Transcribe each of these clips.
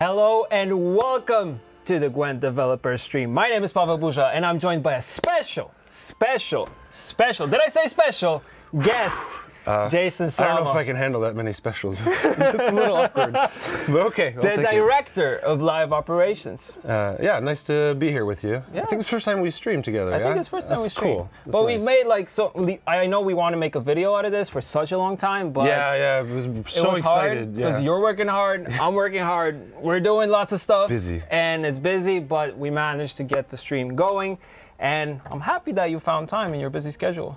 Hello and welcome to the Gwent developer stream. My name is Pavel Buja and I'm joined by a special, did I say special? Guest, Jason Slava. I don't know if I can handle that many specials. It's a little awkward, but okay. The director of live operations. Yeah, nice to be here with you. Yeah. I think it's the first time we streamed together. I think it's the first time we streamed. Cool. That's but nice. we've made like I know we want to make a video out of this for such a long time, but yeah, it was so excited. Because you're working hard, I'm working hard. We're doing lots of stuff. Busy. And it's busy, but we managed to get the stream going. And I'm happy that you found time in your busy schedule.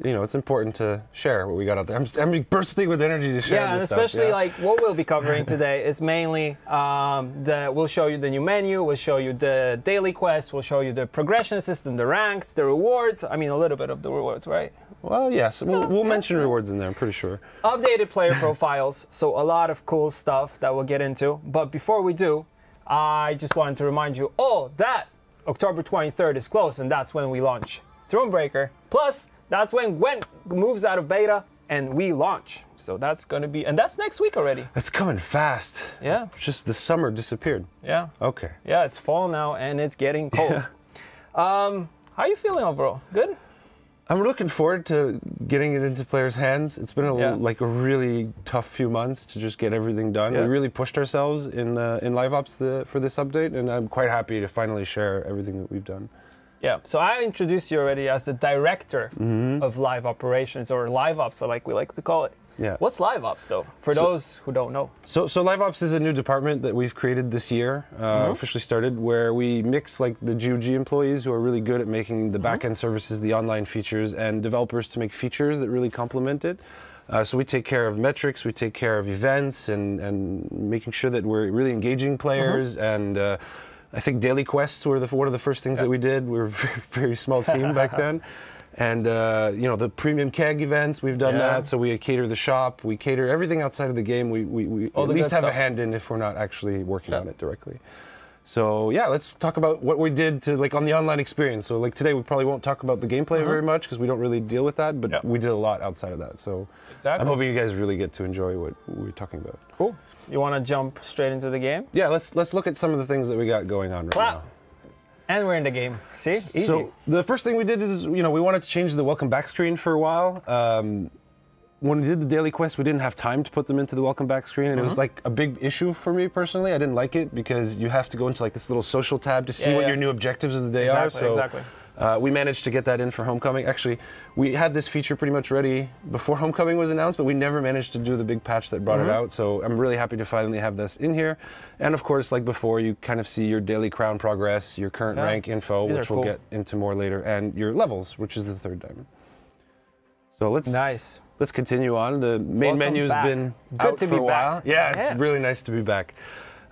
You know, it's important to share what we got out there. I'm bursting with energy to share this stuff. And especially like what we'll be covering today is mainly we'll show you the new menu, we'll show you the daily quest, we'll show you the progression system, the ranks, the rewards. I mean, a little bit of the rewards, right? Well, yes, we'll mention rewards in there, I'm pretty sure. Updated player profiles, so a lot of cool stuff that we'll get into. But before we do, I just wanted to remind you all that October 23rd is close, and that's when we launch Thronebreaker. Plus, that's when Gwent moves out of beta and we launch. So that's going to be, and that's next week already. It's coming fast. Yeah. Just the summer disappeared. Yeah. Okay. Yeah, it's fall now and it's getting cold. How are you feeling overall? Good? I'm looking forward to getting it into players' hands. It's been like a really tough few months to just get everything done. Yeah. We really pushed ourselves in live ops for this update, and I'm quite happy to finally share everything that we've done. Yeah, so I introduced you already as the director of live operations, or live ops, like we like to call it. Yeah. What's live ops though, for those who don't know? So live ops is a new department that we've created this year, officially started, where we mix like the GOG employees who are really good at making the back-end services, the online features, and developers to make features that really complement it. So we take care of metrics, we take care of events, and making sure that we're really engaging players. And I think daily quests were one of the first things that we did. We were a very small team back then. And, you know, the premium keg events, we've done that. So we cater the shop, we cater everything outside of the game. We at least have a hand in if we're not actually working on it directly. So, yeah, let's talk about what we did to, like, on the online experience. So, like, today we probably won't talk about the gameplay very much because we don't really deal with that, but we did a lot outside of that. So I'm hoping you guys really get to enjoy what we're talking about. Cool. You want to jump straight into the game? Yeah, let's look at some of the things that we got going on right now. And we're in the game. See? Easy. So the first thing we did is, you know, we wanted to change the welcome back screen for a while. When we did the daily quest, we didn't have time to put them into the welcome back screen, and it was like a big issue for me personally. I didn't like it because you have to go into like this little social tab to see what your new objectives of the day are. So we managed to get that in for Homecoming. Actually, we had this feature pretty much ready before Homecoming was announced, but we never managed to do the big patch that brought it out. So I'm really happy to finally have this in here. And of course, like before, you kind of see your daily crown progress, your current rank info, which we'll get into more later, and your levels, which is the third diamond. So let's continue on. The main menu's been out for a while. Yeah, it's really nice to be back.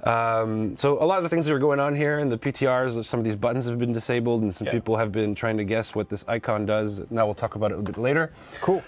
So a lot of the things that are going on here in the PTRs, some of these buttons have been disabled, and some people have been trying to guess what this icon does. Now we'll talk about it a bit later. Cool.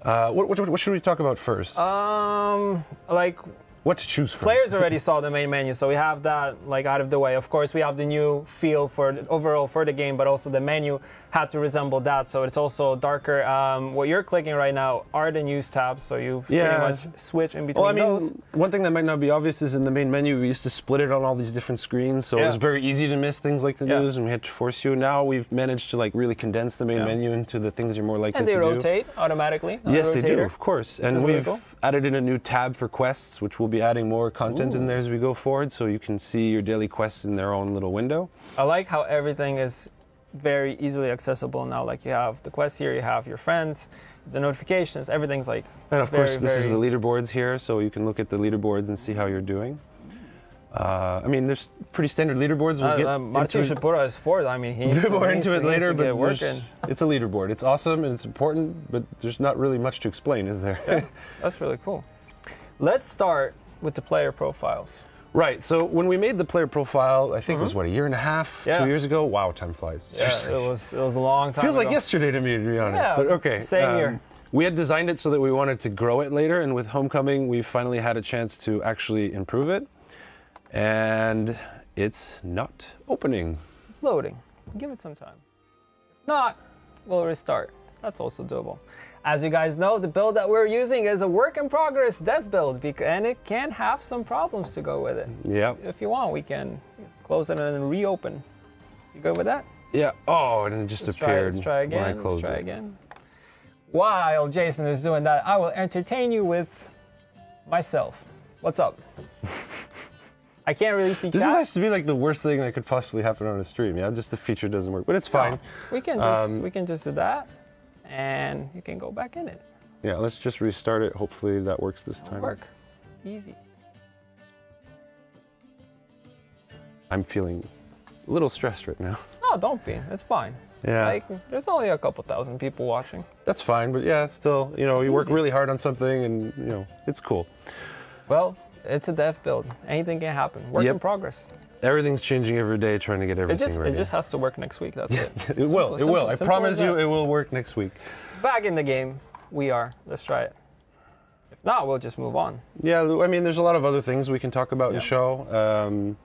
What should we talk about first? Like, what to choose from? Players already saw the main menu, so we have that like out of the way. Of course, we have the new feel for overall for the game, but also the menu had to resemble that, so it's also darker. What you're clicking right now are the news tabs, so you pretty much switch in between those. One thing that might not be obvious is in the main menu, we used to split it on all these different screens, so it was very easy to miss things like the news, and we had to force you. Now we've managed to like really condense the main menu into the things you're more likely to do. And they rotate automatically. Yes, they do, of course. And we've added in a new tab for quests, which we'll be adding more content in there as we go forward, so you can see your daily quests in their own little window. I like how everything is very easily accessible now. Like you have the quest here, you have your friends, the notifications, everything's like. And of course, this is the leaderboards here, so you can look at the leaderboards and see how you're doing. I mean, there's pretty standard leaderboards. We'll get Martin Shapura is fourth. I mean, he's more into it later, but it's a leaderboard. It's awesome and it's important, but there's not really much to explain, is there? Yeah, that's really cool. Let's start with the player profiles. Right, so when we made the player profile, I think it was, what, a year and a half, 2 years ago? Wow, time flies. Yeah, it was a long time Feels ago. like yesterday to me, to be honest. Yeah, but okay. Same here. We had designed it so that we wanted to grow it later, and with Homecoming, we finally had a chance to actually improve it. And it's not opening. It's loading. Give it some time. If not, we'll restart. that's also doable. As you guys know, the build that we're using is a work in progress dev build, and it can have some problems to go with it. Yeah. If you want, we can close it and then reopen. You good with that? Yeah. Oh, and it just appeared. Let's try again. When I closed Let's try it. again. While Jason is doing that, I will entertain you with myself. What's up? I can't really see chat. This has to be like the worst thing that could possibly happen on a stream. Yeah, just the feature doesn't work, but it's fine. No, we can just do that, and you can go back in it. Yeah, let's just restart it. Hopefully that works this It'll time. work. Easy. I'm feeling a little stressed right now. No, don't be. It's fine. Yeah. Like, there's only a couple thousand people watching. That's fine, but yeah, still, you know, you work Easy. really hard on something, and you know, it's cool. Well, it's a dev build. Anything can happen. Work in progress. Everything's changing every day, trying to get everything ready. It just has to work next week. That's it. It will. It will. I promise you, it will work next week. Back in the game, we are. Let's try it. If not, we'll just move on. Yeah, I mean, there's a lot of other things we can talk about in the show.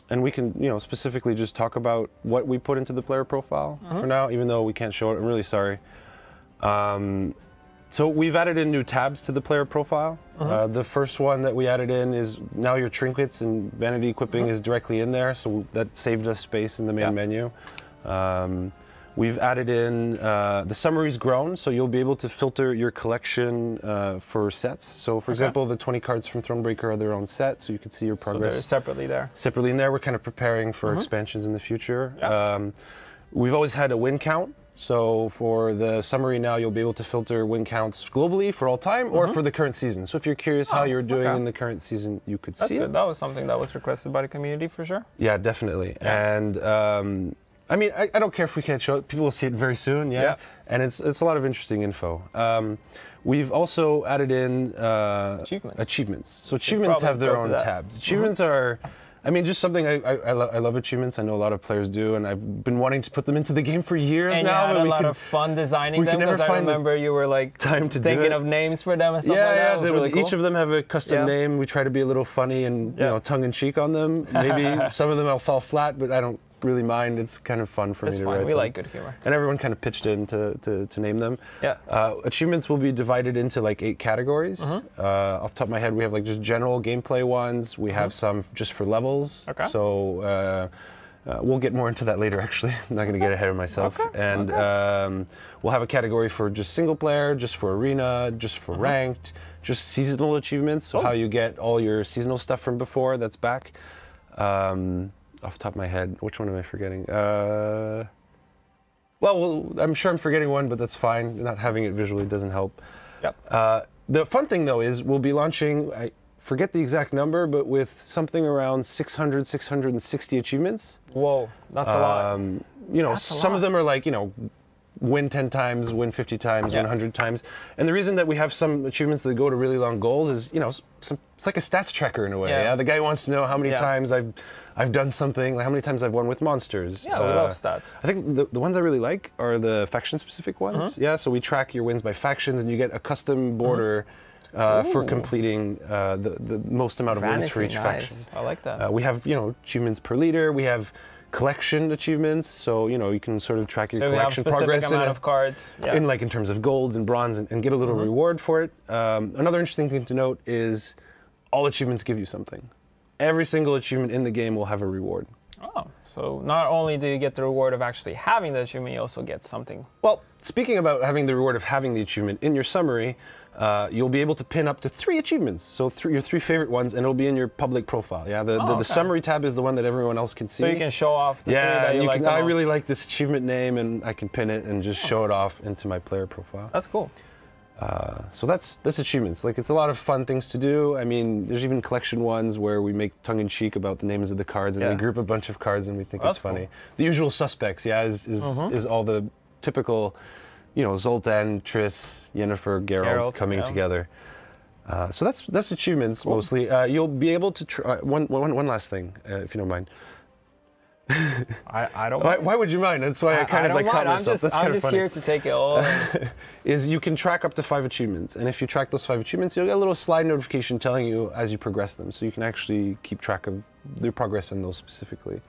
And we can, you know, specifically just talk about what we put into the player profile for now, even though we can't show it. I'm really sorry. So we've added in new tabs to the player profile. The first one that we added in is now your trinkets and vanity equipping is directly in there, so that saved us space in the main menu. We've added in the summary's grown, so you'll be able to filter your collection for sets. So for example, the 20 cards from Thronebreaker are their own set, so you can see your progress. So they're separately there. Separately in there, we're kind of preparing for expansions in the future. We've always had a win count. So for the summary now, you'll be able to filter win counts globally for all time or for the current season. So if you're curious how you're doing in the current season, you could see That's good. it. That was something that was requested by the community for sure. Yeah, definitely. And I mean, I don't care if we can't show it. People will see it very soon, and it's a lot of interesting info. We've also added in achievements. So achievements have their own tabs. Achievements are... I mean, just something I love achievements. I know a lot of players do, and I've been wanting to put them into the game for years and now. And you had a lot of fun designing them, because I remember you were like thinking of names for them and stuff like that. Yeah, really cool. Each of them have a custom name. We try to be a little funny and you know, tongue-in-cheek on them. Maybe some of them will fall flat, but I don't really mind. It's kind of fun for me to write them. We like good humor. And everyone kind of pitched in to name them. Yeah. Achievements will be divided into like 8 categories. Off the top of my head, we have like just general gameplay ones. We have some just for levels. Okay. So we'll get more into that later, actually. I'm not going to get ahead of myself. And we'll have a category for just single player, just for arena, just for ranked, just seasonal achievements. So how you get all your seasonal stuff from before, that's back. Off the top of my head, which one am I forgetting? Well, I'm sure I'm forgetting one, but that's fine. Not having it visually doesn't help. Yep. The fun thing, though, is we'll be launching, I forget the exact number, but with something around 600, 660 achievements. Whoa, that's a lot. You know, some of them are like, you know, win 10 times, win 50 times, win 100 times. And the reason that we have some achievements that go to really long goals is, you know, it's like a stats tracker in a way. Yeah. The guy wants to know how many times I've done something, like how many times I've won with monsters. Yeah, we love stats. I think the ones I really like are the faction-specific ones. Yeah, so we track your wins by factions, and you get a custom border for completing the most amount of wins for each faction. I like that. We have, you know, achievements per leader. We have collection achievements, so you know you can sort of track your collection progress amount of cards. in like in terms of golds and bronze, and get a little reward for it. Another interesting thing to note is all achievements give you something. Every single achievement in the game will have a reward. Oh, so not only do you get the reward of actually having the achievement, you also get something. Well, speaking about having the reward of having the achievement, in your summary, you'll be able to pin up to 3 achievements. So your 3 favorite ones, and it'll be in your public profile. Yeah, the summary tab is the one that everyone else can see. So you can show off the 3 that you like the most. I really like this achievement name, and I can pin it and just show it off into my player profile. That's cool. So that's achievements. Like, it's a lot of fun things to do. I mean, there's even collection ones where we make tongue-in-cheek about the names of the cards, and we group a bunch of cards, and we think it's funny. Cool. The usual suspects, is all the typical, you know, Zoltan, Triss, Yennefer, Geralt coming together. So that's achievements mostly. You'll be able to try one last thing, if you don't mind. I don't mind. Why would you mind? That's why I kind of like caught myself. That's kind of funny. I'm just here to take it all. Is you can track up to 5 achievements, and if you track those 5 achievements, you'll get a little slide notification telling you as you progress them, so you can actually keep track of your progress on those specifically.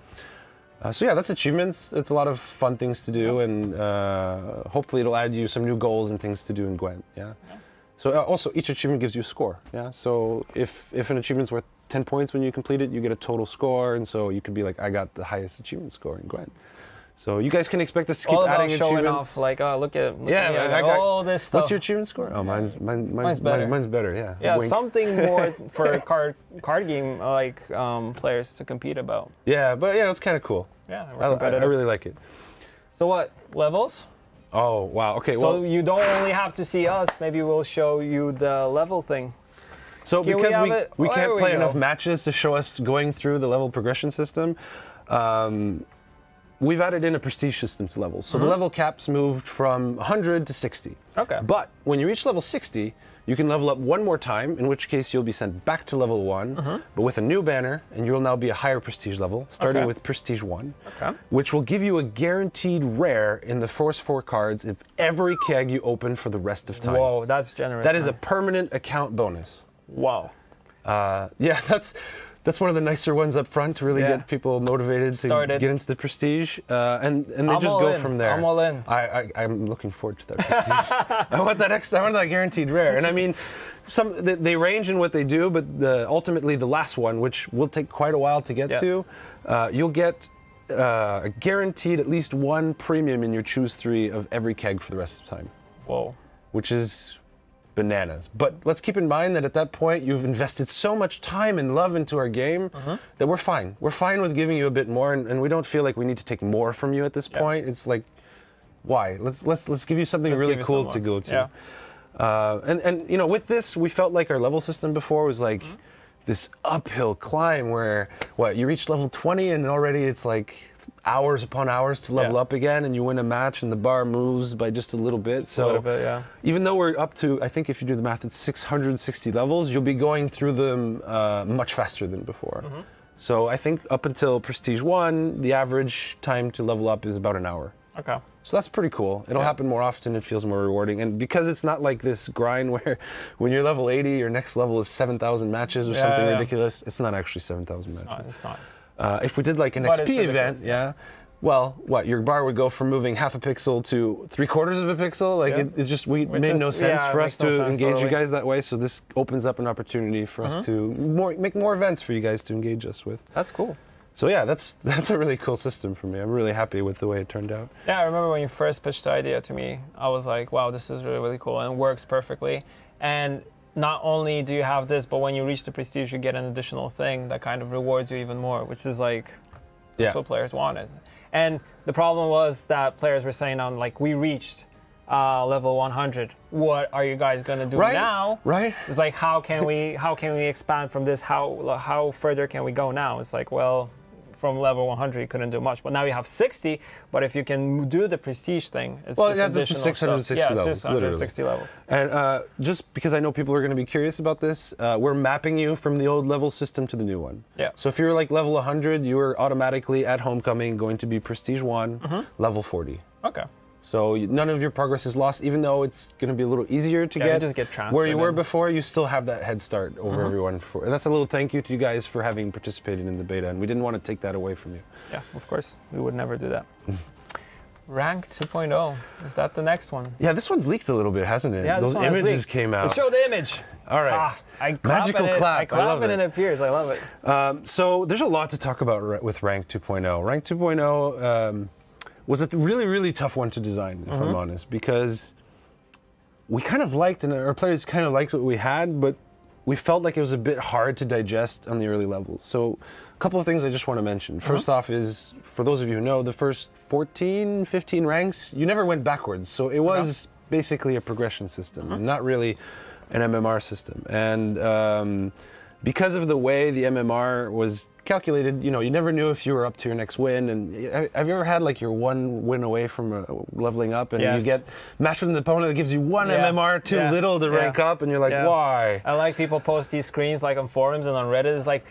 So yeah, that's achievements. It's a lot of fun things to do, and hopefully it'll add you some new goals and things to do in Gwent. Yeah. So also each achievement gives you a score. Yeah. So if an achievement's worth 10 points when you complete it, you get a total score, and so you could be like, I got the highest achievement score in Gwent. So you guys can expect us to keep adding achievements. Off, like, oh, look at I got all this stuff. What's your achievement score? Oh, mine's better. Mine's better. Yeah. Yeah, Wink. something more for card game like players to compete about. Yeah, but yeah, it's kind of cool. Yeah, I really like it. So what levels? Oh wow. Okay. So you don't only have to see us. Maybe we'll show you the level thing. So because we can't play enough matches to show us going through the level progression system. We've added in a prestige system to levels. So the level caps moved from 100 to 60. Okay. But when you reach level 60, you can level up one more time, in which case you'll be sent back to level 1, but with a new banner, and you'll now be a higher prestige level, starting with prestige 1, which will give you a guaranteed rare in the first 4 cards of every keg you open for the rest of time. Whoa, that's generous. That is a permanent account bonus. Wow. Yeah, that's one of the nicer ones up front to really get people motivated to get into the prestige, and they just go from there. I'm all in. I'm looking forward to that prestige. I want that guaranteed rare. And I mean, they range in what they do, but ultimately the last one, which will take quite a while to get to, you'll get guaranteed at least 1 premium in your choose 3 of every keg for the rest of the time. Whoa. Which is bananas. But let's keep in mind that at that point you've invested so much time and love into our game that we're fine. We're fine with giving you a bit more, and we don't feel like we need to take more from you at this point. It's like, why? Let's give you something really cool to go to. And you know, with this, we felt like our level system before was like this uphill climb where you reach level 20 and already it's like hours upon hours to level up again, and you win a match and the bar moves by just a little bit. So a little bit, even though we're up to, I think if you do the math, it's 660 levels, you'll be going through them much faster than before. So I think up until Prestige 1, the average time to level up is about an hour. Okay. So that's pretty cool. It'll happen more often, it feels more rewarding. And because it's not like this grind where when you're level 80, your next level is 7,000 matches or something ridiculous, it's not actually 7,000 matches. No, it's not. If we did like an XP event, well, your bar would go from moving half a pixel to 3/4 of a pixel. Like it made no sense for us to engage you guys that way. So this opens up an opportunity for us to make more events for you guys to engage us with. That's cool. So yeah, that's a really cool system for me. I'm really happy with the way it turned out. Yeah, I remember when you first pitched the idea to me, I was like, wow, this is really, really cool, and it works perfectly. And not only do you have this, but when you reach the prestige, you get an additional thing that kind of rewards you even more, which is like, that's what players wanted. And the problem was that players were saying like, we reached level 100. What are you guys gonna do now? Right. It's like, how can we expand from this? How further can we go now? It's like, well, from level 100 you couldn't do much, but now you have 60. But if you can do the prestige thing, it's just that's up to 660 levels. Yeah, it's just 160 levels. And just because I know people are going to be curious about this, we're mapping you from the old level system to the new one. Yeah. So if you're like level 100, you are automatically at homecoming going to be prestige 1, level 40. Okay. So none of your progress is lost, even though it's going to be a little easier to get. Just get transferred. Where you were before, you still have that head start over everyone. And that's a little thank you to you guys for having participated in the beta, and we didn't want to take that away from you. Yeah, of course. We would never do that. Rank 2.0. Is that the next one? Yeah, this one's leaked a little bit, hasn't it? Yeah, those images came out. Let's show the image. All right. Magical clap. I clap it. And it appears. I love it. So there's a lot to talk about with Rank 2.0. Rank 2.0... was a really, really tough one to design, if I'm honest, because we kind of liked, and our players kind of liked what we had, but we felt like it was a bit hard to digest on the early levels. So a couple of things I just want to mention. First off is, for those of you who know, the first 14, 15 ranks, you never went backwards. So it was basically a progression system, not really an MMR system. And because of the way the MMR was calculated, you never knew if you were up to your next win. And have you ever had like your one win away from leveling up, and you get matched with an opponent that gives you one MMR too little to rank up, and you're like, why? I like people post these screens like on forums and on Reddit. It's like,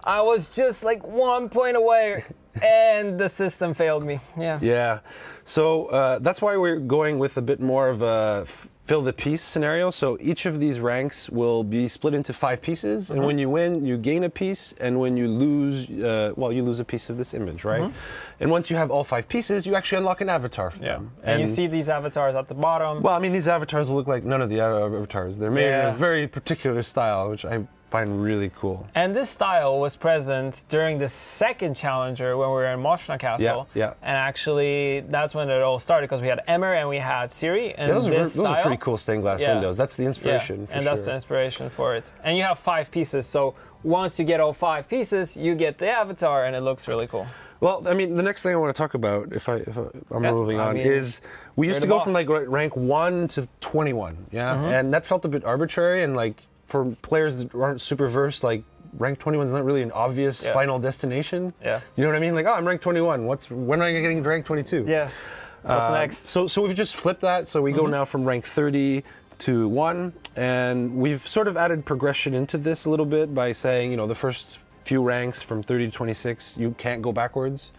I was just like 1 point away and the system failed me. Yeah. So that's why we're going with a bit more of a fill the piece scenario. So each of these ranks will be split into 5 pieces, and when you win, you gain a piece, and when you lose, well, you lose a piece of this image, right? And once you have all 5 pieces, you actually unlock an avatar for them. And you see these avatars at the bottom. Well, I mean, these avatars look like none of the other avatars. They're made in a very particular style, which I find really cool. And this style was present during the second Challenger when we were in Moshna Castle. Yeah. And actually, that's when it all started, because we had Emmer and we had Siri. And those are pretty cool stained glass windows. That's the inspiration, for and sure. that's the inspiration for it. And you have 5 pieces, so once you get all 5 pieces, you get the avatar, and it looks really cool. Well, I mean, the next thing I want to talk about, if I'm moving on, is we used to go from like rank 1 to 21, and that felt a bit arbitrary, and like for players that aren't super versed, like rank 21 is not really an obvious final destination. Yeah. You know what I mean? Like, oh, I'm rank 21. When am I getting to rank 22? Yeah. What's next? So we've just flipped that. So we go now from rank 30 to 1, and we've sort of added progression into this a little bit by saying, you know, the first few ranks from 30 to 26, you can't go backwards.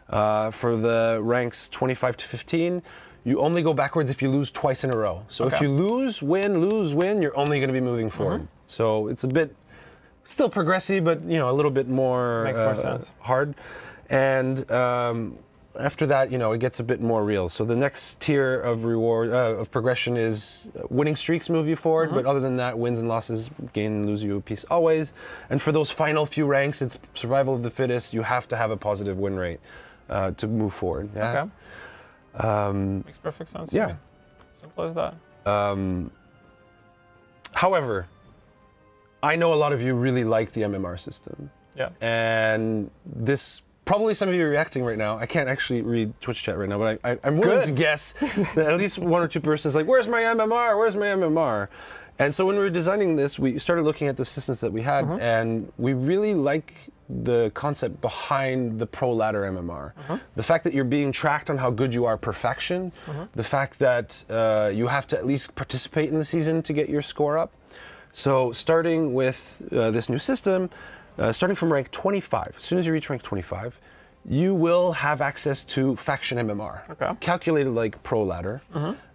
For the ranks 25 to 15, you only go backwards if you lose twice in a row. So if you lose, win, you're only going to be moving forward. So it's a bit still progressive, but you know, a little bit more, makes more sense. Hard. And after that, you know, it gets a bit more real. So the next tier of reward of progression is winning streaks move you forward, but other than that, wins and losses gain and lose you a piece always. And for those final few ranks, it's survival of the fittest. You have to have a positive win rate to move forward. Yeah? Okay. Makes perfect sense. Yeah. Simple as that. However, I know a lot of you really like the MMR system. Yeah. And this, probably some of you are reacting right now. I can't actually read Twitch chat right now, but I'm willing to guess that at least 1 or 2 persons like, where's my MMR? Where's my MMR? And so when we were designing this, we started looking at the systems that we had, and we really like the concept behind the Pro Ladder MMR. The fact that you're being tracked on how good you are per faction, the fact that you have to at least participate in the season to get your score up. So starting with this new system, starting from rank 25, as soon as you reach rank 25, you will have access to faction MMR, calculated like Pro Ladder.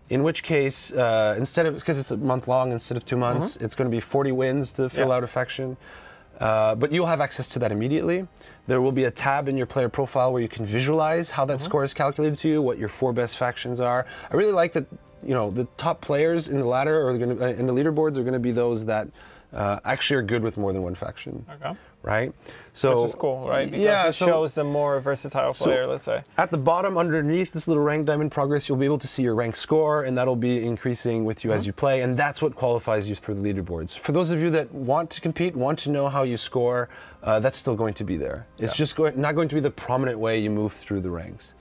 In which case, instead of, because it's a month long instead of 2 months, it's going to be 40 wins to fill out a faction. But you'll have access to that immediately. There will be a tab in your player profile where you can visualize how that score is calculated to you, what your 4 best factions are. I really like that, you know, the top players in the ladder or in the leaderboards are going to be those that actually are good with more than 1 faction. Right? So, which is cool, right? Because it shows the more versatile player, let's say. At the bottom, underneath this little rank diamond progress, you'll be able to see your rank score, and that'll be increasing with you as you play, and that's what qualifies you for the leaderboards. For those of you that want to compete, want to know how you score, that's still going to be there. It's just not going to be the prominent way you move through the ranks.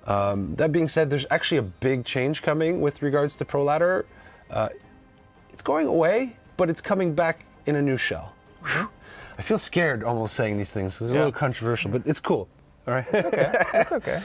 That being said, there's actually a big change coming with regards to Pro Ladder. It's going away, but it's coming back in a new shell. I feel scared almost saying these things because it's a little controversial, but it's cool. All right. It's okay. It's okay.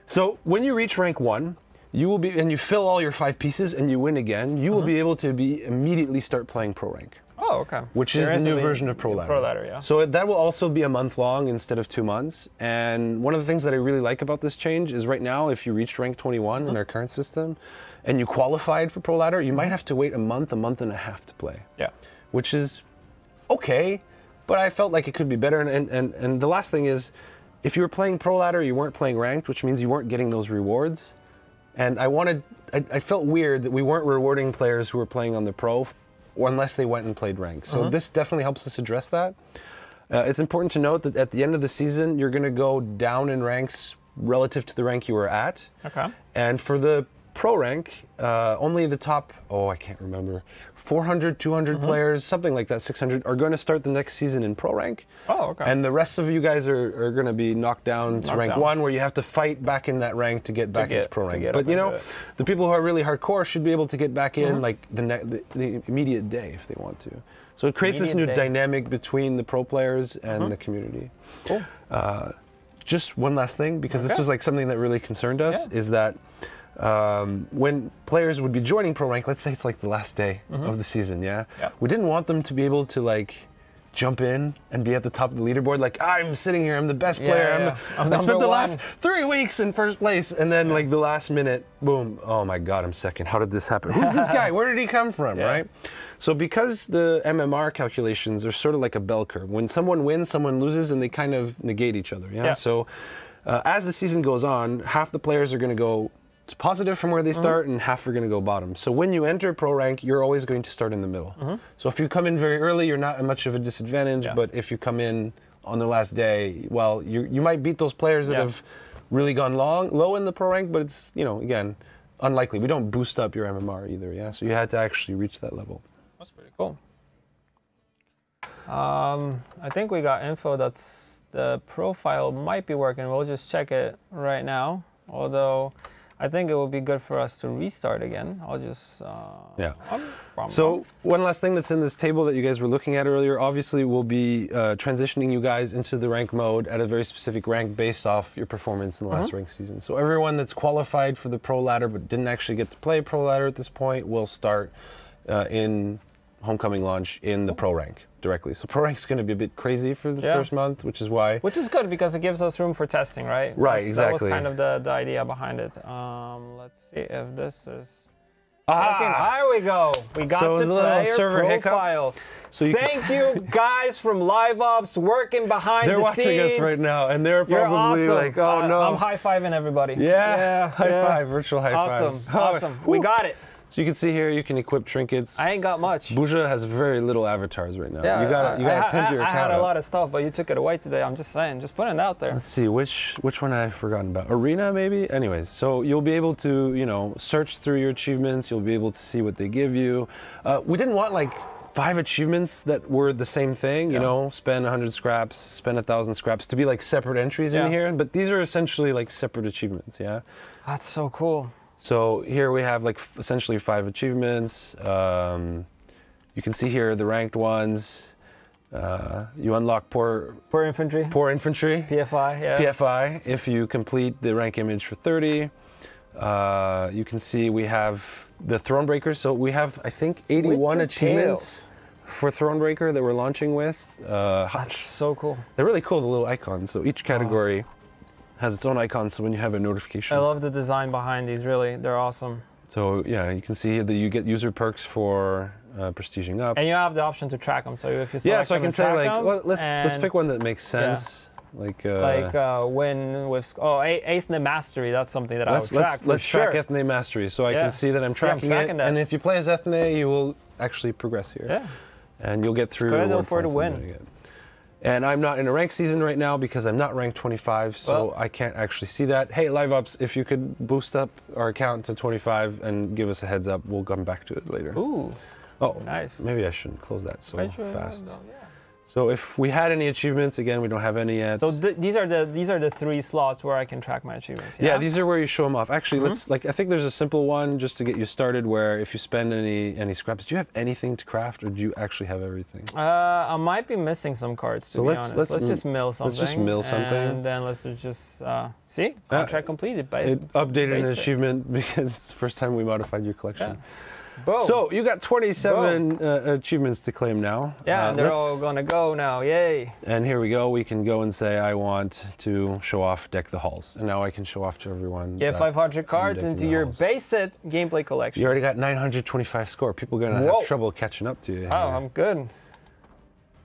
So when you reach rank 1, you will be, and you fill all your 5 pieces, and you win again. You will be able to immediately start playing Pro Rank. Oh, okay. Which is the new version of Pro Ladder. Pro Ladder, yeah. So that will also be a month long instead of 2 months. And one of the things that I really like about this change is right now, if you reached rank 21 in our current system, and you qualified for Pro Ladder, you might have to wait a month and a half to play. Yeah. Which is okay. But I felt like it could be better. And the last thing is, if you were playing Pro Ladder, you weren't playing Ranked, which means you weren't getting those rewards. And I felt weird that we weren't rewarding players who were playing on the Pro unless they went and played Ranked. So this definitely helps us address that. It's important to note that at the end of the season, you're going to go down in ranks relative to the rank you were at. Okay. And for the Pro rank, only the top, I can't remember, 400, 200 players, something like that, 600, are going to start the next season in Pro rank. Oh, okay. And the rest of you guys are going to be knocked down to rank 1, where you have to fight back in that rank to get back into Pro rank. But you know, the people who are really hardcore should be able to get back in like the immediate day if they want to. So it creates this new dynamic between the pro players and the community. Cool. Just one last thing, because this was like something that really concerned us, is that when players would be joining Pro Rank, let's say it's like the last day of the season, we didn't want them to be able to like jump in and be at the top of the leaderboard. Like, I'm sitting here, I'm the best player. I spent the last 3 weeks in first place, and then like the last minute, boom, oh my God, I'm second. How did this happen? Who's this guy? Where did he come from, right? So because the MMR calculations are sort of like a bell curve. When someone wins, someone loses, and they kind of negate each other, So as the season goes on, half the players are going to go positive from where they start, and half are going to go bottom. So when you enter pro rank, you're always going to start in the middle. So if you come in very early, you're not much of a disadvantage. But if you come in on the last day, well, you might beat those players that have really gone low in the pro rank. But it's, you know, again, unlikely. We don't boost up your MMR either. So you had to actually reach that level. That's pretty cool. I think we got info that's the profile might be working. We'll just check it right now. Although I think it would be good for us to restart again. I'll just... So one last thing that's in this table that you guys were looking at earlier, obviously we'll be transitioning you guys into the rank mode at a very specific rank based off your performance in the last rank season. So everyone that's qualified for the pro ladder but didn't actually get to play pro ladder at this point will start in Homecoming launch in the pro rank directly. So pro rank's going to be a bit crazy for the first month, which is why... Which is good because it gives us room for testing, right? Exactly. That was kind of the idea behind it. Let's see if this is... working. There we go. We got the player server profile. Hiccup. So Thank you guys from Live Ops working behind the scenes. They're watching us right now, and they're probably like, oh no. I'm high-fiving everybody. High five, virtual high five. Awesome. We got it. So you can see here, you can equip trinkets. I ain't got much. Buja has very little avatars right now. You gotta pimp your account. I had a lot of stuff, but you took it away today. I'm just saying, just putting it out there. Let's see, which one I've forgotten about? Arena, maybe? Anyways, so you'll be able to, you know, search through your achievements. You'll be able to see what they give you. We didn't want like 5 achievements that were the same thing, you know, spend 100 scraps, spend 1,000 scraps to be like separate entries in here. But these are essentially like separate achievements, That's so cool. So here we have like essentially 5 achievements. You can see here the ranked ones. You unlock poor infantry. PFI, PFI if you complete the rank image for 30. You can see we have the Thronebreaker. So we have, I think, 81 achievements for Thronebreaker that we're launching with. That's so cool. They're really cool, the little icons. So each category has its own icon, so when you have a notification. I love the design behind these, really. They're awesome. So yeah, you can see that you get user perks for prestiging up. And you have the option to track them, so if you select so I can say like, well, let's pick one that makes sense. Like win with 8th Mastery. That's something that I would track. Let's track Ethne Mastery, so I can see that I'm tracking it. That. And if you play as Ethne, you will actually progress here. And you'll get through. It's good for the win. And I'm not in a rank season right now because I'm not ranked 25, so I can't actually see that. Hey, Live Ops, if you could boost up our account to 25 and give us a heads up, we'll come back to it later. Ooh. Oh, nice. Maybe I shouldn't close that so fast. So if we had any achievements, again, we don't have any yet. So these are the 3 slots where I can track my achievements. Yeah, these are where you show them off. Actually, let's I think there's a simple one just to get you started where if you spend any scraps, do you have anything to craft or do you actually have everything? I might be missing some cards to be honest. Let's just mill something. Let's just mill something. And then let's just see contract completed. It updated an achievement because it's the first time we modified your collection. Yeah. Boom. So you got 27 achievements to claim now. Yeah, they're all gonna go now, yay. And here we go, we can go and say I want to show off Deck the Halls. And now I can show off to everyone. Get 500 cards into your base set gameplay collection. You already got 925 score. People are gonna have trouble catching up to you. Oh, I'm good.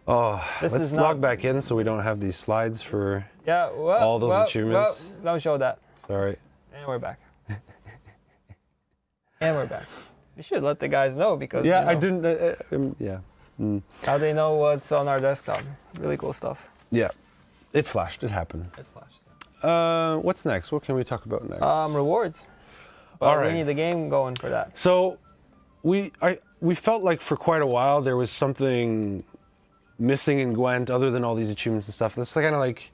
Oh, let's log back in so we don't have these slides for all those achievements. Don't show that. Sorry. And we're back. And we're back. You should let the guys know because I didn't. How they know what's on our desktop. Really cool stuff. Yeah, it flashed. It happened. It flashed. What's next? What can we talk about next? Rewards. But we need the game going for that. So, we felt like for quite a while there was something missing in Gwent other than all these achievements and stuff. That's kind of like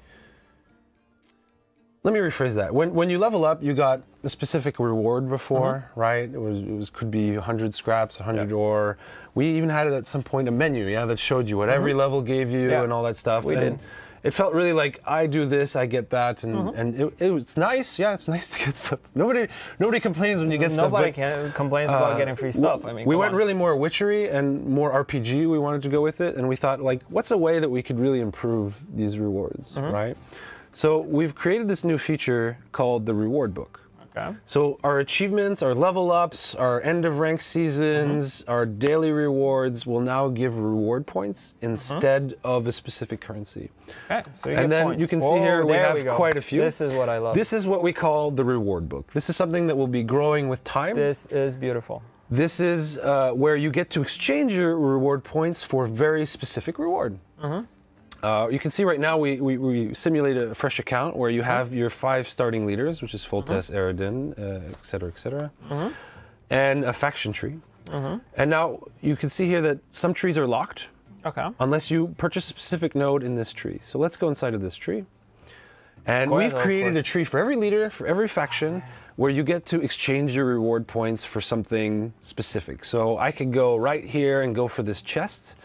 Let me rephrase that. When you level up, you got a specific reward before, right? It could be 100 scraps, 100 ore. We even had it at some point a menu, that showed you what every level gave you and all that stuff. We did. It felt really like I do this, I get that, and it's nice. Yeah, it's nice to get stuff. Nobody complains when you get stuff. Nobody complains about getting free stuff. I mean, we went really more witchery and more RPG. We wanted to go with it, and we thought, like, what's a way that we could really improve these rewards, right? So we've created this new feature called the reward book. Okay. So our achievements, our level ups, our end of rank seasons, our daily rewards will now give reward points instead of a specific currency. Okay. So you and get then points. you can see here we have go. quite a few. This is what I love. This is what we call the reward book. This is something that will be growing with time. This is beautiful. This is where you get to exchange your reward points for very specific reward. You can see right now we simulate a fresh account where you have your 5 starting leaders, which is Foltest, Eredin, et cetera, and a faction tree. And now you can see here that some trees are locked unless you purchase a specific node in this tree. So let's go inside of this tree. And we've created a tree for every leader, for every faction, where you get to exchange your reward points for something specific. So I could go right here and go for this chest,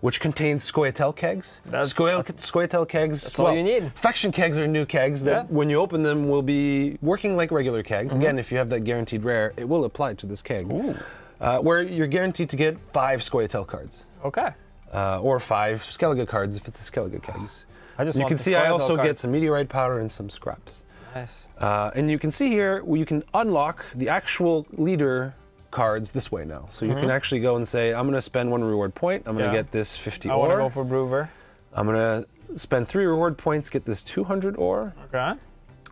which contains Scoia'tael kegs. Scoia'tael kegs. That's all you need. Faction kegs are new kegs that, when you open them, will be working like regular kegs. Again, if you have that guaranteed rare, it will apply to this keg. Where you're guaranteed to get 5 Scoia'tael cards. Okay. Or 5 Skellige cards if it's a Skellige kegs. You can see I also get some meteorite powder and some scraps. Nice. And you can see here, you can unlock the actual leader cards this way now. So you can actually go and say, I'm going to spend 1 reward point. I'm going to get this 50 ore. I want to go for Brewer. I'm going to spend 3 reward points, get this 200 ore. Okay.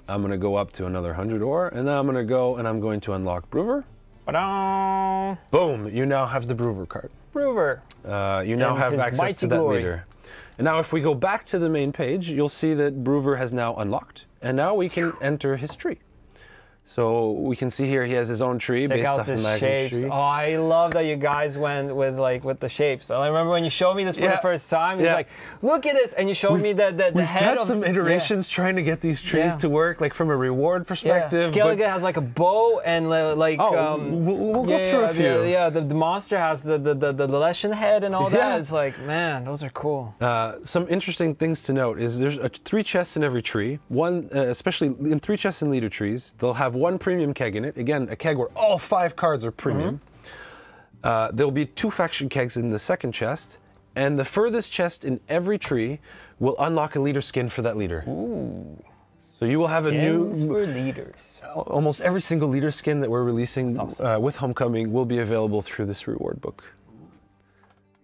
I'm going to go up to another 100 ore. And then I'm going to go and I'm going to unlock Brewer. Ta-da! Boom, you now have the Brewer card. Brewer. You now have access to that leader. And now if we go back to the main page, you'll see that Brewer has now unlocked. And now we can enter his tree. So we can see here he has his own tree based off the magic tree. Oh, I love that you guys went with the shapes. I remember when you showed me this for the first time. It's like, look at this, and you showed me the head of. We've had some iterations trying to get these trees to work, like from a reward perspective. Skellige has like a bow and like. We'll go through a few. The monster has the lesson head and all that. It's like, man, those are cool. Some interesting things to note is there's 3 chests in every tree. One, especially in 3 chests in leader trees, they'll have 1 premium keg in it. Again, a keg where all 5 cards are premium. There'll be 2 faction kegs in the second chest, and the furthest chest in every tree will unlock a leader skin for that leader. Ooh. So you will have Skins for leaders. Almost every single leader skin that we're releasing with Homecoming will be available through this reward book.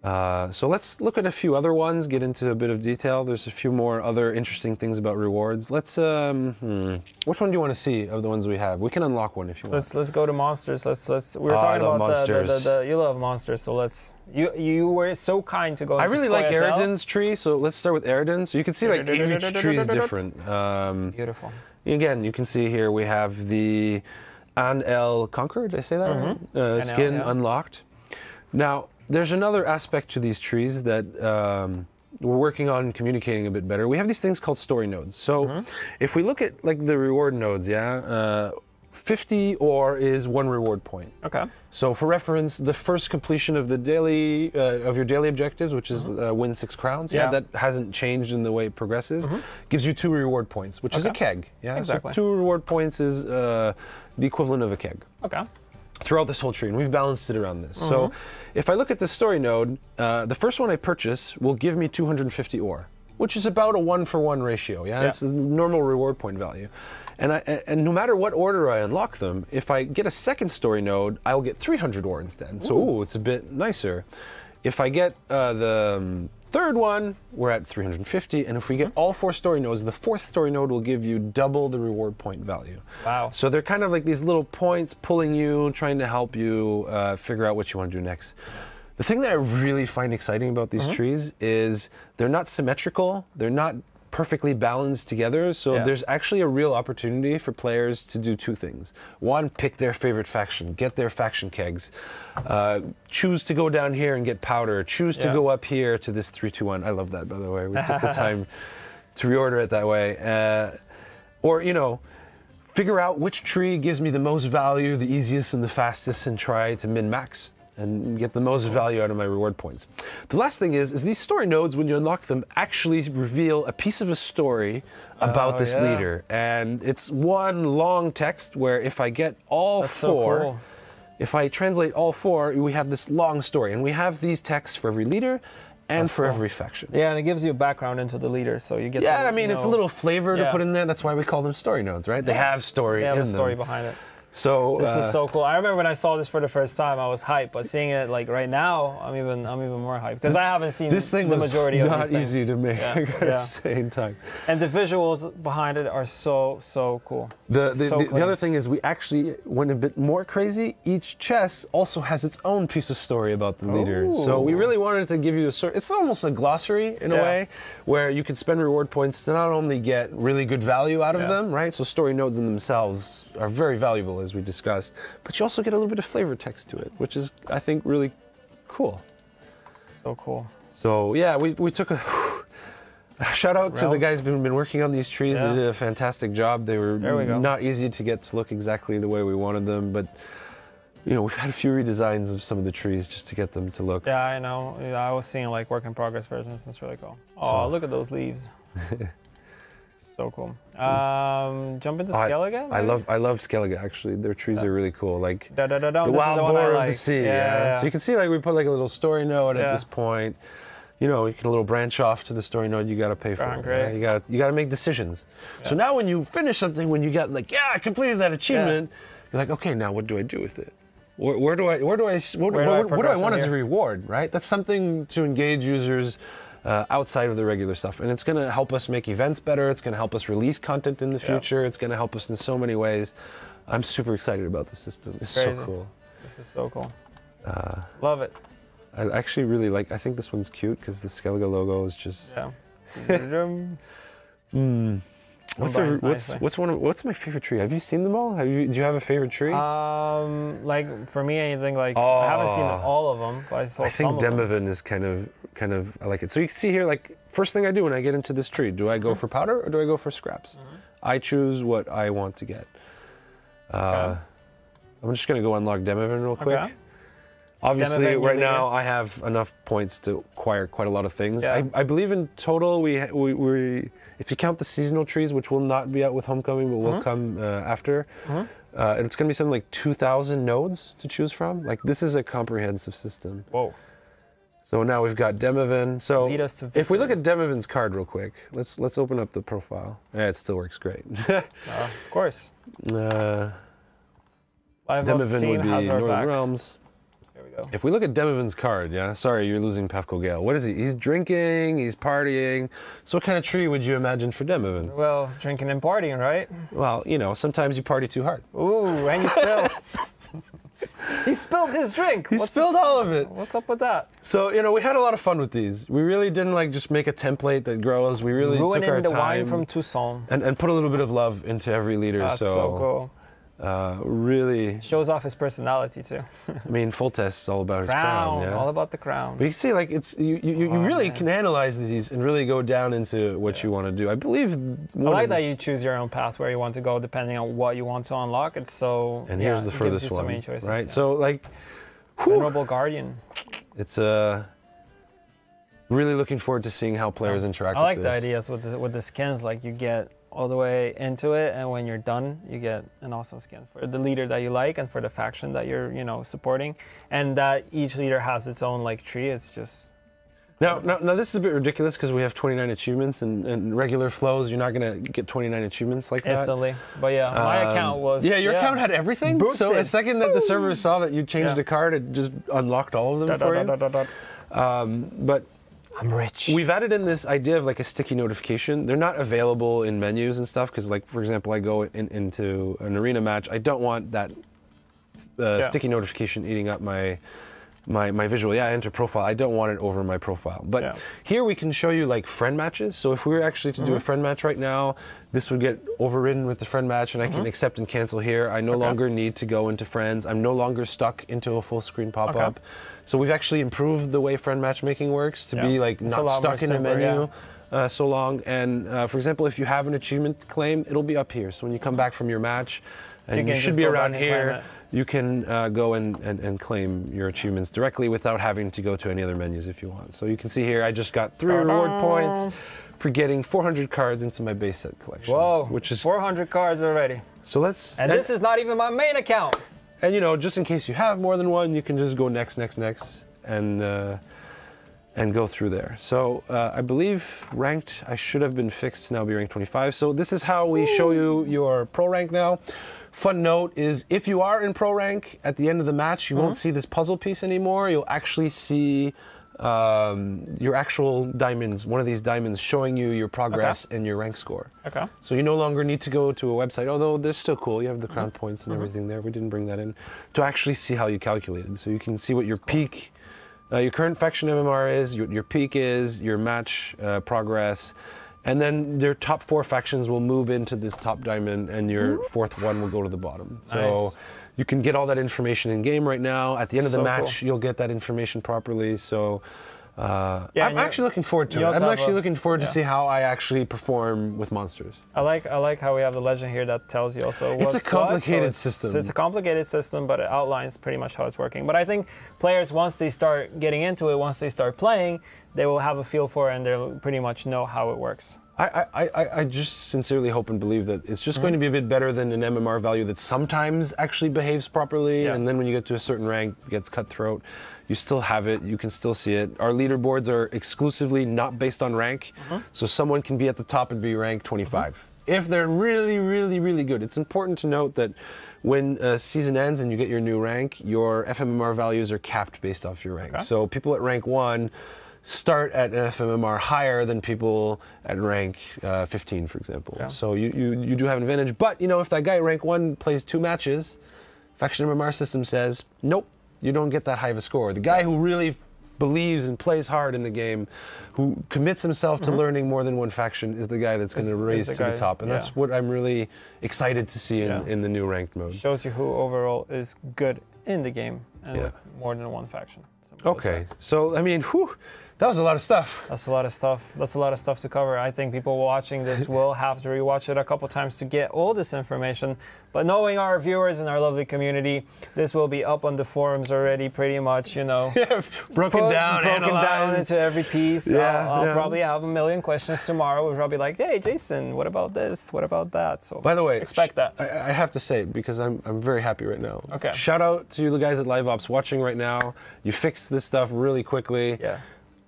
So let's look at a few other ones, get into a bit of detail. There's a few more other interesting things about rewards. Let's, which one do you want to see of the ones we have? We can unlock one if you want. Let's go to monsters. We were talking about monsters. You love monsters, so you were so kind to go. I really like Eredin's tree, so let's start with Eredin. So you can see like each tree is different. Beautiful. Again, you can see here we have the An-El Conquer. Did I say that right? Skin unlocked. Now, there's another aspect to these trees that we're working on communicating a bit better. We have these things called story nodes. So if we look at like the reward nodes, 50 ore is 1 reward point. Okay. So for reference, the first completion of the daily of your daily objectives, which is win 6 crowns, that hasn't changed in the way it progresses, gives you 2 reward points, which is a keg. Yeah, exactly. So 2 reward points is the equivalent of a keg. Okay. Throughout this whole tree, and we've balanced it around this. So if I look at the story node, the first one I purchase will give me 250 ore, which is about a 1-for-1 ratio. Yeah, it's the normal reward point value. And no matter what order I unlock them, if I get a second story node, I'll get 300 ore instead. So it's a bit nicer. If I get the third one, we're at 350, and if we get all 4 story nodes, the 4th story node will give you double the reward point value. Wow. So they're kind of like these little points pulling you, trying to help you figure out what you want to do next. The thing that I really find exciting about these trees is they're not symmetrical, they're not perfectly balanced together, so there's actually a real opportunity for players to do 2 things. One, pick their favorite faction, get their faction kegs, choose to go down here and get powder, choose to go up here to this 3-2-1. I love that, by the way. We took the time to reorder it that way. or, you know, figure out which tree gives me the most value, the easiest and the fastest, and try to min-max and get the most value out of my reward points. The last thing is these story nodes, when you unlock them, actually reveal a piece of a story about this leader. And it's one long text where if I get all four, if I translate all four, we have this long story. And we have these texts for every leader and for every faction. Yeah, and it gives you a background into the leader, so you get I mean, it's a little flavor to put in there. That's why we call them story nodes, right? They have story in them. They have a story behind it. So this is so cool. I remember when I saw this for the first time, I was hyped. But seeing it like right now, I'm even more hyped because I haven't seen this thing the majority of these things. Not easy to make at the same time. And the visuals behind it are so cool. The other thing is we actually went a bit more crazy. Each chest also has its own piece of story about the leader. So we really wanted to give you a sort. It's almost a glossary in a way, where you could spend reward points to not only get really good value out of them, right? So story nodes in themselves are very valuable, as we discussed, but you also get a little bit of flavor text to it, which is, I think, really cool. So cool. So yeah, we took a shout out to the guys who've been working on these trees. They did a fantastic job. They were not easy to get to look exactly the way we wanted them, but you know, we've had a few redesigns of some of the trees just to get them to look. Yeah, I know. I was seeing like work in progress versions. It's really cool. Oh, look at those leaves. So cool. Jump into Skellige? I love Skellige, actually. Their trees are really cool. Like the wild boar of the sea. Yeah. So you can see like we put like a little story node at this point. You know, you can a little branch off to the story node you gotta pay for. Right? You gotta make decisions. Yeah. So now when you finish something, when you got like, I completed that achievement, you're like, okay, now what do I do with it? What do I want as a reward, right? That's something to engage users outside of the regular stuff. And it's going to help us make events better. It's going to help us release content in the future. It's going to help us in so many ways. I'm super excited about the system. It's so cool. This is so cool. Love it. I actually really like, I think this one's cute because the Skellige logo is just... What's my favorite tree? Have you seen them all? Do you have a favorite tree? Like for me, anything like I haven't seen all of them, but I saw some of them. I think Demovan is kind of I like it. So you can see here, like first thing I do when I get into this tree, do I go for powder or do I go for scraps? I choose what I want to get. I'm just gonna go unlock Demovan real quick. Obviously, right now I have enough points to acquire quite a lot of things. I believe in total we if you count the seasonal trees, which will not be out with Homecoming, but will come after, it's going to be something like 2,000 nodes to choose from. Like this is a comprehensive system. Whoa. So now we've got Demovan. So if we look at Demovan's card real quick, let's open up the profile. Yeah, it still works great. Of course. Demovan would be Northern Realms. If we look at Demovan's card, sorry, you're losing Pafko Gale. What is he? He's drinking, he's partying. So what kind of tree would you imagine for Demovan? Well, drinking and partying, right? Well, you know, sometimes you party too hard. Ooh, and you spill. He spilled his drink. He spilled all of it. What's up with that? So, you know, we had a lot of fun with these. We really didn't like just make a template that grows. We really took our time. The wine from Tucson. And put a little bit of love into every leader. That's so cool. Really shows off his personality too. I mean, Full Test is all about his crown. All about the crown. But you can see, like, it's you really can analyze these and really go down into what you want to do. I believe. I like that you choose your own path where you want to go depending on what you want to unlock. It's so. And here's the furthest one, so many choices, right? So like, Venerable Guardian. It's really looking forward to seeing how players interact. I like with the this. ideas with the skins. Like you get all the way into it, and when you're done, you get an awesome skin for the leader that you like and for the faction that you're, supporting, and that each leader has its own like tree. It's just now this is a bit ridiculous because we have 29 achievements, and regular flows you're not gonna get 29 achievements like that instantly. But yeah, my account was your account had everything. Boosted. So the second that the server saw that you changed a card, it just unlocked all of them for you. But I'm rich. We've added in this idea of like a sticky notification. They're not available in menus and stuff because, like, for example, I go into an arena match. I don't want that sticky notification eating up my visual. I enter profile. I don't want it over my profile. But here we can show you like friend matches. So if we were actually to do a friend match right now, this would get overridden with the friend match, and I can accept and cancel here. I no longer need to go into friends. I'm no longer stuck into a full screen pop-up. So we've actually improved the way friend matchmaking works to be like not stuck in a menu. so long. And for example, if you have an achievement to claim, it'll be up here. So when you come back from your match, and you should be around here, you can go and claim your achievements directly without having to go to any other menus if you want. So you can see here, I just got 3 reward points for getting 400 cards into my base set collection. Whoa, which is 400 cards already. So let's... And this is not even my main account. And you know, just in case you have more than one, you can just go next, and go through there. So I believe ranked, I should have been fixed to now be ranked 25. So this is how we show you your pro rank now. Fun note is if you are in pro rank at the end of the match, you won't see this puzzle piece anymore. You'll actually see your actual diamonds, one of these diamonds showing you your progress and your rank score. Okay. So you no longer need to go to a website, although they're still cool. You have the crown points and everything there. We didn't bring that in to actually see how you calculated. So you can see what your peak, your current faction MMR is, your peak is, your match progress, and then your top 4 factions will move into this top diamond, and your 4th one will go to the bottom. So you can get all that information in game right now. At the end of the match, you'll get that information properly. So I'm actually looking forward to it. I'm actually looking forward to see how I actually perform with monsters. I like how we have the legend here that tells you also what's It's a complicated system. It's a complicated system, but it outlines pretty much how it's working. But I think players, once they start getting into it, once they start playing, they will have a feel for it and they'll pretty much know how it works. I just sincerely hope and believe that it's just going to be a bit better than an MMR value that sometimes actually behaves properly, and then when you get to a certain rank, it gets cutthroat. You still have it, you can still see it. Our leaderboards are exclusively not based on rank, so someone can be at the top and be ranked 25. If they're really, really, really good. It's important to note that when a season ends and you get your new rank, your FMMR values are capped based off your rank. So people at rank 1 start at an FMMR higher than people at rank 15, for example. So you do have an advantage. But, you know, if that guy at rank 1 plays 2 matches, faction MMR system says, nope, you don't get that high of a score. The guy who really believes and plays hard in the game, who commits himself to learning more than one faction, is the guy that's going to raise to the top. And that's what I'm really excited to see in the new ranked mode. Shows you who overall is good in the game and with more than one faction. Okay, so I mean, whew, that was a lot of stuff. That's a lot of stuff. That's a lot of stuff to cover. I think people watching this will have to rewatch it a couple times to get all this information. But knowing our viewers and our lovely community, this will be up on the forums already, pretty much, you know. broken down into every piece. I'll probably have a million questions tomorrow. We'll probably be like, hey, Jason, what about this? What about that? So by the way, expect that. I have to say, because I'm very happy right now. Okay. Shout out to you guys at Live Ops watching right now. You fixed this stuff really quickly. Yeah.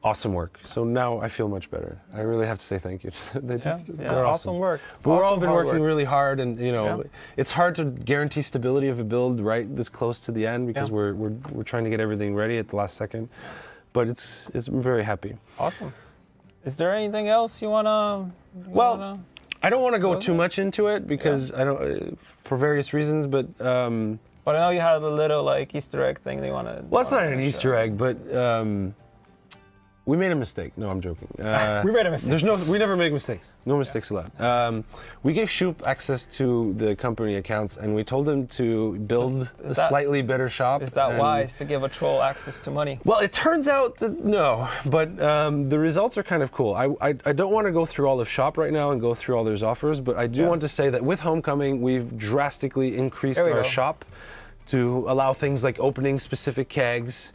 Awesome work. So now I feel much better. I really have to say thank you. They're awesome work. But we've all been working really hard, and you know, it's hard to guarantee stability of a build right this close to the end because we're trying to get everything ready at the last second. But I'm very happy. Awesome. Is there anything else you wanna? I don't want to go too much into it because I don't, for various reasons, but. But I know you had a little like Easter egg thing that you wanna. Well, it's not an Easter egg, but. We made a mistake. No, I'm joking. We made a mistake. We never make mistakes. No mistakes allowed. We gave Shoop access to the company accounts, and we told him to build a slightly better shop. Is that wise to give a troll access to money? Well, it turns out that no, but the results are kind of cool. I don't want to go through all of Shop right now and go through all their offers, but I do want to say that with Homecoming, we've drastically increased our shop to allow things like opening specific kegs,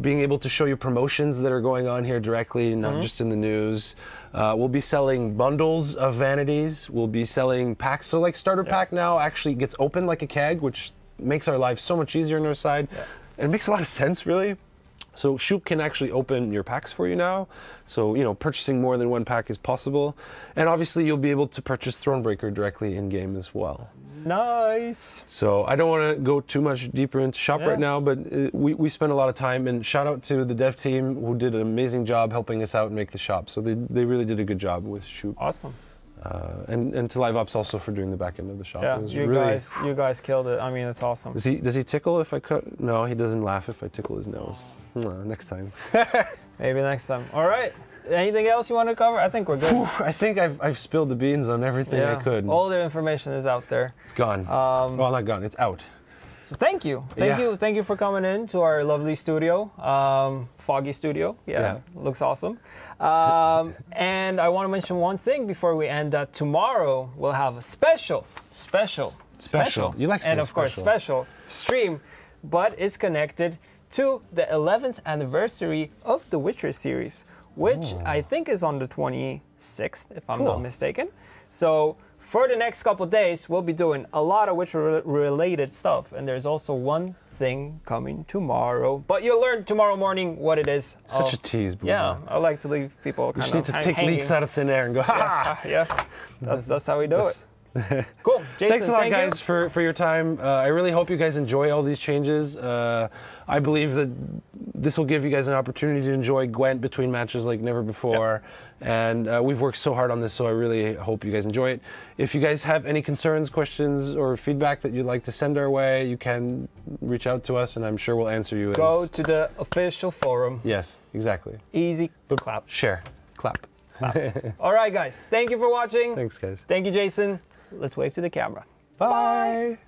being able to show you promotions that are going on here directly, not just in the news. We'll be selling bundles of vanities. We'll be selling packs. So like starter pack now actually gets open like a keg, which makes our lives so much easier on our side. And it makes a lot of sense, really. So Shoop can actually open your packs for you now. So, you know, purchasing more than one pack is possible. And obviously you'll be able to purchase Thronebreaker directly in-game as well. Nice. So I don't want to go too much deeper into Shop right now, but we spent a lot of time, and shout out to the dev team who did an amazing job helping us out and make the shop. So they really did a good job with Shoop. Awesome. And to Live Ops also for doing the back end of the shop. Yeah, you guys killed it. I mean, it's awesome. Does he tickle if I cut? No, he doesn't laugh if I tickle his nose. Next time. Maybe next time. All right. Anything else you want to cover? I think we're good. I think I've spilled the beans on everything I could. All the information is out there. It's gone. Well, not gone. It's out. So thank you. Thank you for coming in to our lovely studio, foggy studio. Yeah, looks awesome. And I want to mention one thing before we end, that tomorrow we'll have a special. You like saying and of course special stream, but it's connected to the 11th anniversary of the Witcher series, which I think is on the 26th, if I'm not mistaken. So for the next couple of days, we'll be doing a lot of Witcher-related stuff, and there's also one thing coming tomorrow. But you'll learn tomorrow morning what it is. Such a tease, Boozer. Yeah, I like to leave people kind of You just need to take leaks out of thin air and go, ha! Yeah, that's how we do it. Cool. Jason, thanks a lot, guys, for your time. I really hope you guys enjoy all these changes. I believe that this will give you guys an opportunity to enjoy Gwent between matches like never before. And we've worked so hard on this, so I really hope you guys enjoy it. If you guys have any concerns, questions, or feedback that you'd like to send our way, you can reach out to us, and I'm sure we'll answer you. Go to the official forum. Yes, exactly. Easy. Clap. Share. Clap. All right, guys. Thank you for watching. Thanks, guys. Thank you, Jason. Let's wave to the camera. Bye.